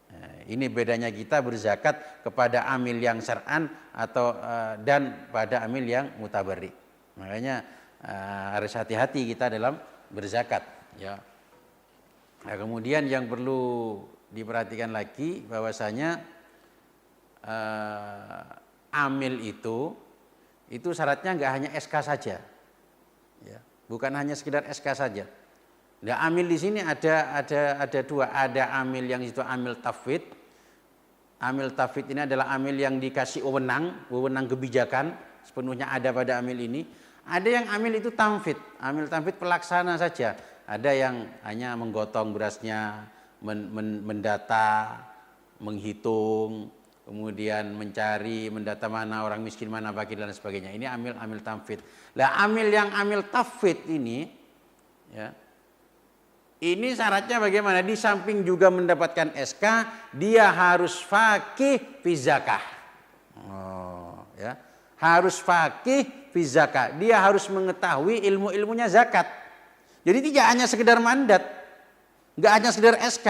Nah, ini bedanya kita berzakat kepada amil yang syar'an atau dan pada amil yang mutabarri. Makanya harus hati-hati kita dalam berzakat, ya. Nah, kemudian yang perlu diperhatikan lagi bahwasanya amil itu syaratnya nggak hanya SK saja, ya. Bukan hanya sekedar SK saja. Nah, amil di sini ada dua, ada amil yang itu amil tafwid. Amil tafwid ini adalah amil yang dikasih wewenang kebijakan sepenuhnya ada pada amil ini. Ada yang amil itu tamfid, amil tamfid pelaksana saja. Ada yang hanya menggotong berasnya, mendata, menghitung, kemudian mencari, mendata mana orang miskin, mana fakir dan sebagainya. Ini amil tamfid. Lah amil yang amil tafwid ini, ya. Ini syaratnya bagaimana? Di samping juga mendapatkan SK, dia harus faqih fi zakah. Oh, ya. Harus faqih fi zakah. Dia harus mengetahui ilmu-ilmunya zakat. Jadi tidak hanya sekedar mandat, enggak hanya sekedar SK.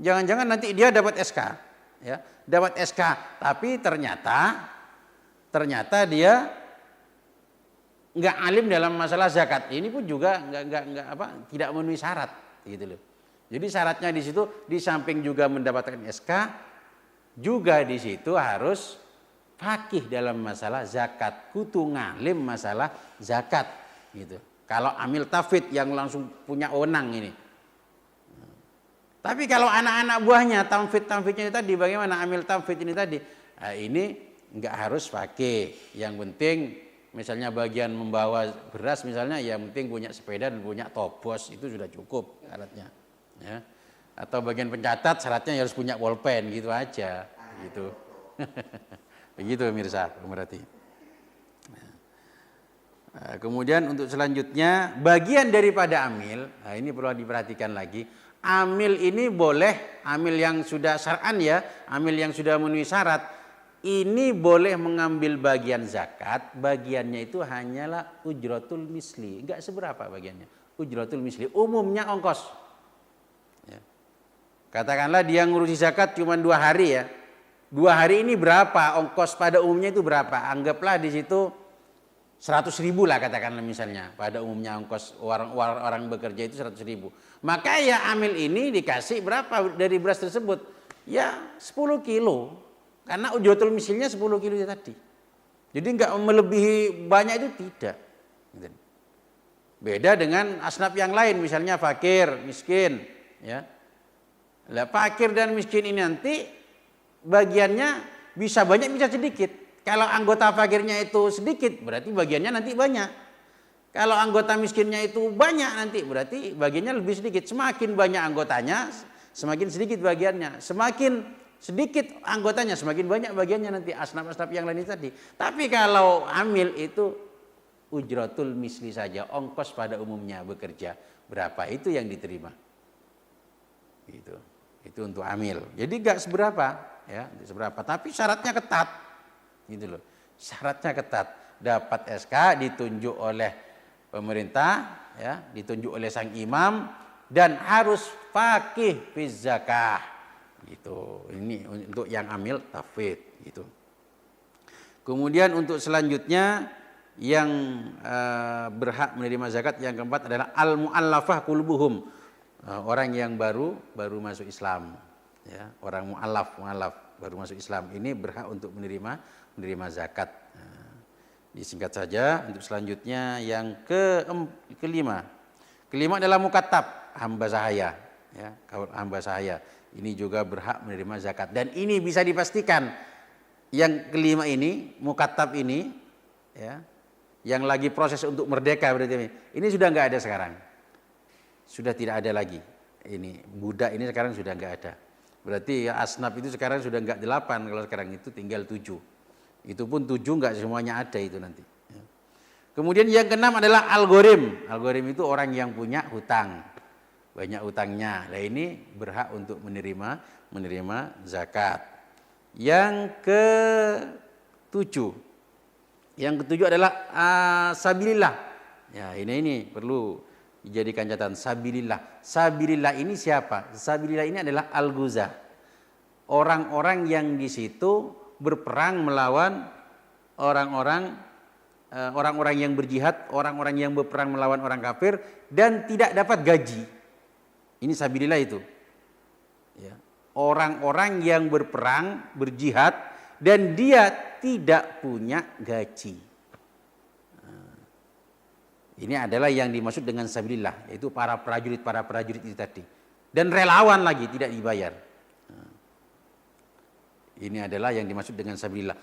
Jangan-jangan nanti dia dapat SK, ya. Dapat SK, tapi ternyata dia enggak alim dalam masalah zakat. Ini pun juga tidak memenuhi syarat, gitu loh. Jadi syaratnya di situ di samping juga mendapatkan SK, juga di situ harus faqih dalam masalah zakat, kudu ngalim masalah zakat, gitu. Kalau amil tafwid yang langsung punya wewenang ini. Tapi kalau anak-anak buahnya tamfidnya tadi bagaimana amil tamfid ini tadi? Nah, ini enggak harus faqih. Yang penting misalnya bagian membawa beras misalnya, ya penting punya sepeda dan punya tobos, itu sudah cukup syaratnya, ya. Atau bagian pencatat syaratnya harus punya pulpen, gitu aja, gitu. Begitu pemirsa, berarti. Nah, kemudian untuk selanjutnya bagian daripada amil, nah ini perlu diperhatikan lagi. amil ini boleh, amil yang sudah syar'an ya, amil yang sudah memenuhi syarat, ini boleh mengambil bagian zakat, bagiannya itu hanyalah ujratul misli, enggak seberapa bagiannya, ujratul misli, umumnya ongkos. Ya. Katakanlah dia ngurusi zakat cuma 2 hari ya, 2 hari ini berapa, ongkos pada umumnya itu berapa, anggaplah di situ 100.000 lah katakanlah misalnya, pada umumnya ongkos orang bekerja itu 100.000. Maka ya amil ini dikasih berapa dari beras tersebut? Ya 10 kilo, karena ujratul misilnya 10 kilo itu tadi. Jadi enggak melebihi banyak itu tidak. Beda dengan asnaf yang lain, misalnya fakir, miskin. Ya. Lah fakir dan miskin ini nanti bagiannya bisa banyak bisa sedikit. Kalau anggota fakirnya itu sedikit, berarti bagiannya nanti banyak. Kalau anggota miskinnya itu banyak, nanti berarti bagiannya lebih sedikit. Semakin banyak anggotanya, semakin sedikit bagiannya. Semakin sedikit anggotanya, semakin banyak bagiannya nanti. Asnaf-asnaf yang lain tadi. Tapi kalau amil itu ujratul misli saja, ongkos pada umumnya bekerja. Berapa itu yang diterima. Gitu. Itu untuk amil. Jadi enggak seberapa, ya, seberapa. Tapi syaratnya ketat. Gitu loh. Syaratnya ketat, dapat SK ditunjuk oleh pemerintah ya, ditunjuk oleh sang imam dan harus faqih fi zakah. Gitu. Ini untuk yang amil tafwid gitu. Kemudian untuk selanjutnya yang berhak menerima zakat yang keempat adalah al muallafah qulubuhum. Orang yang baru masuk Islam ya, orang muallaf baru masuk Islam ini berhak untuk menerima zakat. Disingkat saja untuk selanjutnya yang kelima. Kelima adalah mukattab, hamba sahaya ya, hamba sahaya. Ini juga berhak menerima zakat dan ini bisa dipastikan yang kelima ini, mukattab ini ya, yang lagi proses untuk merdeka berarti ini sudah enggak ada sekarang. Sudah tidak ada lagi. Ini budak ini sekarang sudah enggak ada. Berarti ya asnaf itu sekarang sudah enggak 8, kalau sekarang itu tinggal 7. Itu pun 7 enggak semuanya ada itu nanti. Kemudian yang keenam adalah al-ghorim. Al-ghorim itu orang yang punya hutang. Banyak hutangnya. Nah ini berhak untuk menerima zakat. Yang ketujuh. Yang ketujuh adalah sabilillah. Ya, ini perlu dijadikan catatan, sabilillah. Sabilillah ini siapa? Sabilillah ini adalah al-ghuzah. Orang-orang yang di situ berperang melawan orang-orang yang berjihad, orang-orang yang berperang melawan orang kafir dan tidak dapat gaji. Ini sabilillah itu. Ya. Orang-orang yang berperang, berjihad dan dia tidak punya gaji. Ini adalah yang dimaksud dengan sabilillah, yaitu para prajurit itu tadi. Dan relawan lagi tidak dibayar. Ini adalah yang dimaksud dengan sabilillah.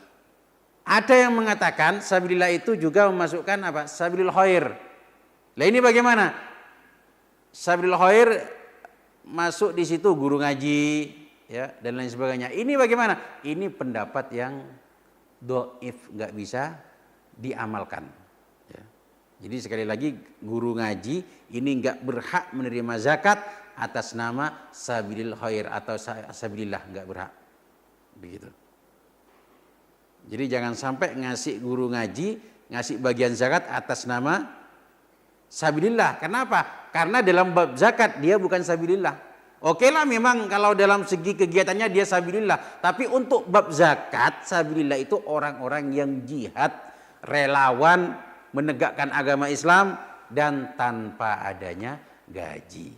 Ada yang mengatakan sabilillah itu juga memasukkan apa? Sabilil khair. Lah ini bagaimana? Sabilil khair masuk di situ guru ngaji ya dan lain sebagainya. Ini bagaimana? Ini pendapat yang dhaif, enggak bisa diamalkan. Ya. Jadi sekali lagi guru ngaji ini enggak berhak menerima zakat atas nama sabilil khair atau sabilillah, enggak berhak. Begitu. Jadi jangan sampai ngasih guru ngaji, ngasih bagian zakat atas nama sabilillah. Kenapa? Karena dalam bab zakat dia bukan sabilillah. Oke lah memang kalau dalam segi kegiatannya dia sabilillah. Tapi untuk bab zakat, sabilillah itu orang-orang yang jihad, relawan, menegakkan agama Islam dan tanpa adanya gaji.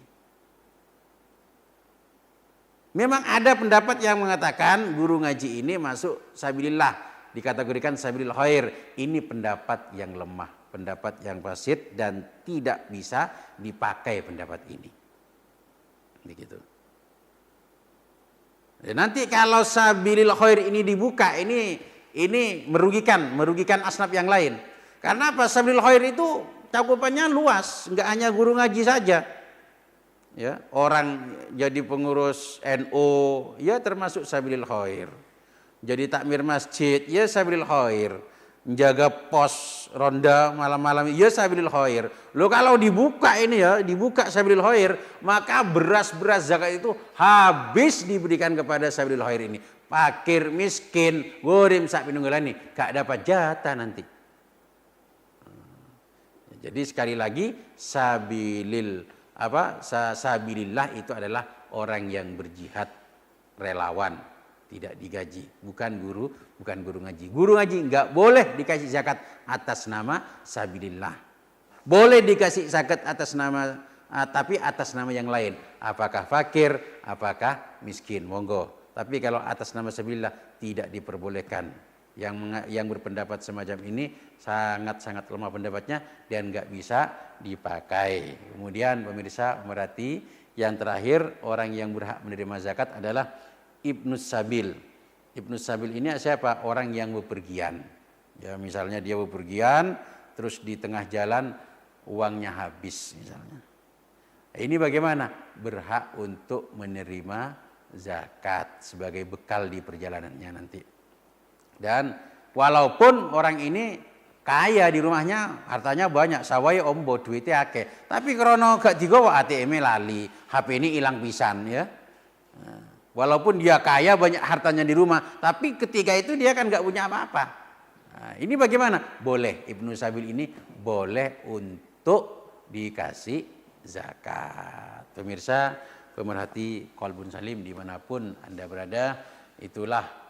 Memang ada pendapat yang mengatakan guru ngaji ini masuk sabilillah, dikategorikan sabilil khair. Ini pendapat yang lemah, pendapat yang fasid dan tidak bisa dipakai pendapat ini. Begitu. Dan nanti kalau sabilil khair ini dibuka, ini merugikan asnaf yang lain. Karena apa? Sabilil khair itu cakupannya luas, enggak hanya guru ngaji saja. Ya, orang jadi pengurus NU ya termasuk sabilil khair. Jadi takmir masjid ya sabilil khair. menjaga pos ronda malam-malam, ya sabilil khair. Lo kalau dibuka ini ya, dibuka sabilil khair, maka beras-beras zakat itu habis diberikan kepada sabilil khair ini. Fakir, miskin, gurim sak pinunggalani, gak dapat jatah nanti. Jadi sekali lagi sabilillah itu adalah orang yang berjihad, relawan, tidak digaji, bukan guru ngaji. Guru ngaji nggak boleh dikasih zakat atas nama sabilillah. Boleh dikasih zakat atas nama tapi atas nama yang lain. Apakah fakir, apakah miskin, monggo. Tapi kalau atas nama sabilillah tidak diperbolehkan. Yang berpendapat semacam ini sangat-sangat lemah pendapatnya dan nggak bisa dipakai. Kemudian pemirsa merhati, yang terakhir orang yang berhak menerima zakat adalah Ibnus Sabil. Ibnus Sabil ini siapa? Orang yang bepergian. Ya, misalnya dia bepergian, terus di tengah jalan uangnya habis misalnya. Ini bagaimana? Berhak untuk menerima zakat sebagai bekal di perjalanannya nanti. Dan walaupun orang ini kaya di rumahnya, hartanya banyak, sawai ombo, duitnya akeh, tapi krono gak digawa ATM lali, HP ini hilang pisan ya. Walaupun dia kaya banyak hartanya di rumah, tapi ketika itu dia kan gak punya apa-apa. Nah, ini bagaimana? Boleh, Ibnu Sabil ini boleh untuk dikasih zakat. Pemirsa, pemerhati Qalbun Salim dimanapun Anda berada, itulah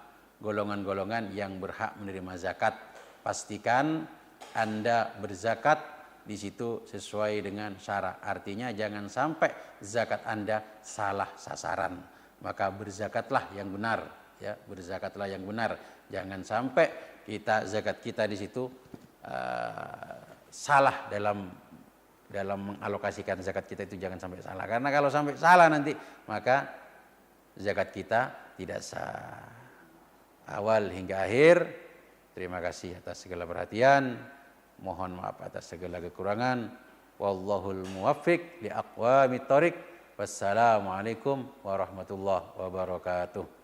golongan-golongan yang berhak menerima zakat. Pastikan Anda berzakat di situ sesuai dengan syarat. Artinya jangan sampai zakat Anda salah sasaran. Maka berzakatlah yang benar, ya, berzakatlah yang benar. Jangan sampai zakat kita di situ salah dalam mengalokasikan zakat kita, itu jangan sampai salah. Karena kalau sampai salah nanti maka zakat kita tidak sah. Awal hingga akhir, terima kasih atas segala perhatian. Mohon maaf atas segala kekurangan. Wallahul muwaffiq li aqwamit thoriq. Wassalamualaikum warahmatullahi wabarakatuh.